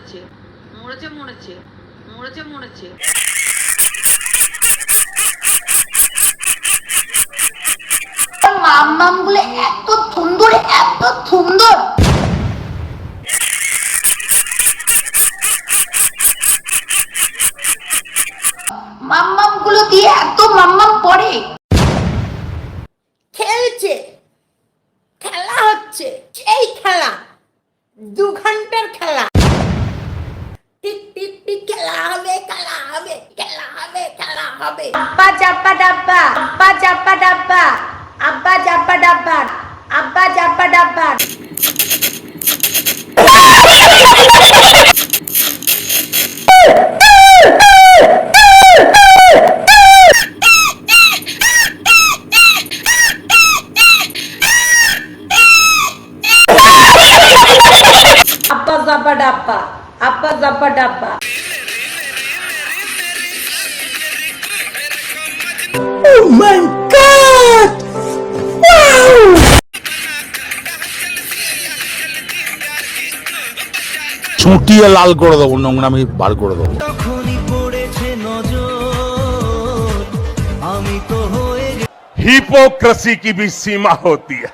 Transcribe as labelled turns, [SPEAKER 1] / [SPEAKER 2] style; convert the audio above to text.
[SPEAKER 1] মরেছে মরেছে মরেছে মরেছে মরেছে
[SPEAKER 2] মাম্মাম গুলো এত সুন্দর এত সুন্দর। মাম্মাম গুলো দিয়ে এত মাম্মাম পড়ে, খেলছে, খেলা হচ্ছে, সেই খেলা 2 ঘন্টার খেলা, টিক টিক টিক খেলা হবে খেলা হবে খেলা হবে খেলা হবে। আব্বা চাপা ডাব্বা, আব্বা চাপা ডাব্বা, আব্বা চাপা ডাব্বা, আব্বা চাপা ডাব্বা। আব্বা চাপা ডাব্বা, আব্বা চাপা ডাব্বা। Oh my God! Wow!
[SPEAKER 3] ছুটিয়ে লাল করে দেবো, নোংরামি বার করে দেবো।
[SPEAKER 4] हिपोक्रेसी की भी सीमा होती है।